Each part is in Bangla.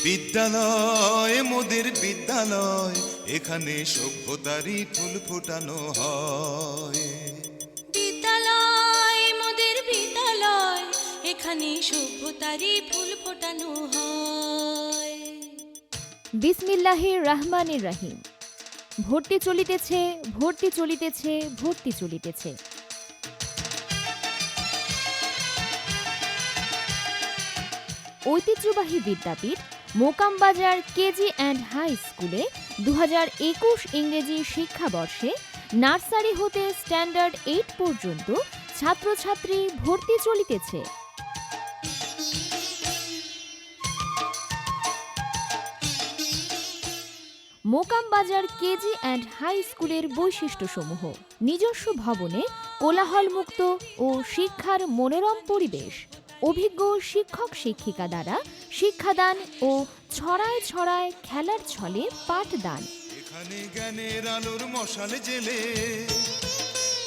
বিদ্যালয় মোদের বিদ্যালয়, এখানে সভ্যতারই ফুল ফোটানো হয়। বিদ্যালয় মোদের বিদ্যালয়, এখানে সভ্যতারই ফুল ফোটানো হয়। বিসমিল্লাহির রহমানির রহিম। ভর্তি চলিতেছে, ভর্তি চলিতেছে, ভর্তি চলিতেছে। ঐতিহ্যবাহী বিদ্যাপীঠ মোকামবাজার কেজি অ্যান্ড হাই স্কুলে 2021 ইংরেজি শিক্ষাবর্ষে নার্সারি হতে স্ট্যান্ডার্ড 8 পর্যন্ত ছাত্রছাত্রী ভর্তি চলিতেছে। মোকামবাজার কেজি অ্যান্ড হাই স্কুলের বৈশিষ্ট্যসমূহ: নিজস্ব ভবনে কোলাহলমুক্ত ও শিক্ষার মনোরম পরিবেশ, অভিজ্ঞ শিক্ষক শিক্ষিকা দ্বারা শিক্ষাদান ও ছড়ায় ছড়ায় খেলার ছলে পাঠদান। এখানে জ্ঞানের আলোর মশাল জেলে,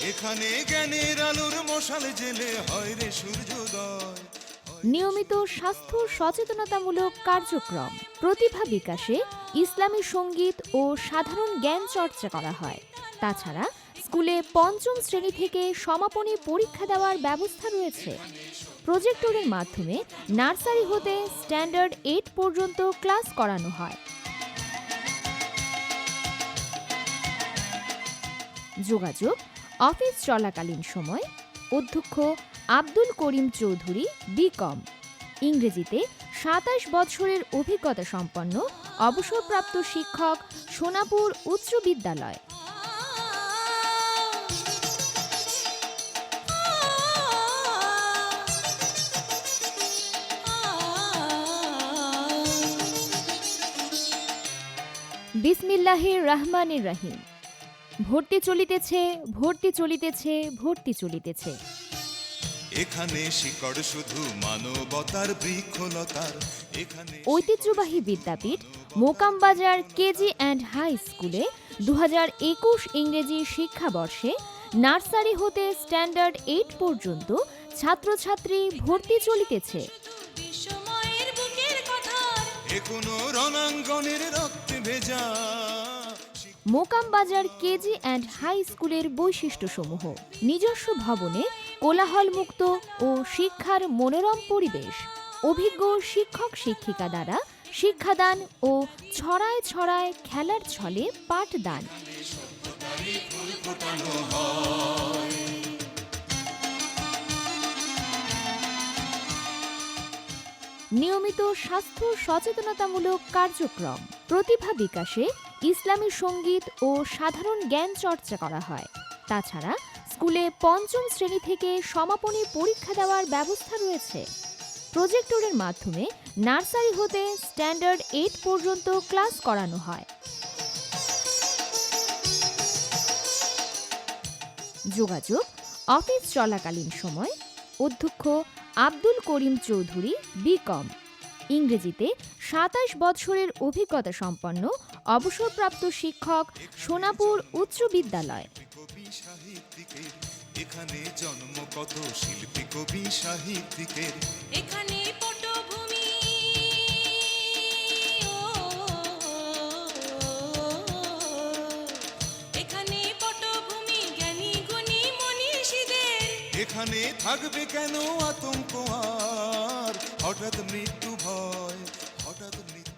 এখানে জ্ঞানের আলোর মশাল জেলে হয় রে সূর্যোদয়। নিয়মিত স্বাস্থ্য সচেতনতামূলক কার্যক্রম, প্রতিভা বিকাশে ইসলামী সঙ্গীত ও সাধারণ জ্ঞান চর্চা করা হয়। তাছাড়া স্কুলে 5ম শ্রেণী থেকে সমাপনী পরীক্ষা দেওয়ার ব্যবস্থা রয়েছে। প্রজেক্টরের মাধ্যমে নার্সারি হতে স্ট্যান্ডার্ড 8 পর্যন্ত ক্লাস করানো হয়। যোগাযোগ: অফিস চলাকালীন সময় অধ্যক্ষ আব্দুল করিম চৌধুরী, বিকম, ইংরেজিতে 27 বছরের অভিজ্ঞতা সম্পন্ন অবসরপ্রাপ্ত শিক্ষক, সোনাপুর উচ্চ বিদ্যালয়। বিসমিল্লাহির রহমানির রহিম। ভর্তি চলিতেছে, ভর্তি চলিতেছে, ভর্তি চলিতেছে। এখানে শিকড় শুধু মানবতার বৃক্ষলতার, এখানে ঐতিহ্যবাহী বিদ্যাপীঠ মোকামবাজার কেজি অ্যান্ড হাই স্কুলে 2021 ইংরেজি শিক্ষাবর্ষে নার্সারি হতে স্ট্যান্ডার্ড 8 পর্যন্ত ছাত্রছাত্রী ভর্তি চলিতেছে। বিশ্বময়ের বুকের কথা, এখনো রণাঙ্গনের রক্তে ভেজা। মোকামবাজার কেজি অ্যান্ড হাই স্কুলের বৈশিষ্ট্যসমূহ: নিজস্ব ভবনে কোলাহলমুক্ত ও শিক্ষার মনোরম পরিবেশ, অভিজ্ঞ শিক্ষক শিক্ষিকা দ্বারা শিক্ষাদান ও ছড়ায় ছড়ায় খেলার ছলে পাঠদান। নিয়মিত স্বাস্থ্য সচেতনতামূলক কার্যক্রম, প্রতিভা বিকাশে ইসলামী সঙ্গীত ও সাধারণ জ্ঞান চর্চা করা হয়। তাছাড়া স্কুলে 5ম শ্রেণী থেকে সমাপনী পরীক্ষা দেওয়ার ব্যবস্থা রয়েছে। প্রজেক্টরের মাধ্যমে নার্সারি হতে স্ট্যান্ডার্ড 8 পর্যন্ত ক্লাস করানো হয়। যোগাযোগ: অফিস চলাকালীন সময় অধ্যক্ষ আব্দুল করিম চৌধুরী, বিকম, ইংরেজিতে 27 বছরের অভিজ্ঞতা সম্পন্ন অবসরপ্রাপ্ত শিক্ষক, সোনাপুর উচ্চ বিদ্যালয়। কবি সাহিত্যিকের এখানে জন্ম কত শিল্পী কবি সাহিত্যিকের, এখানে পটভূমি, এখানে পটভূমি জ্ঞানী গুণী মনীষীদের। এখানে থাকবে কেন আতঙ্ক আর হঠাৎ মৃত্যু ভয়, হঠাৎ মৃত্যু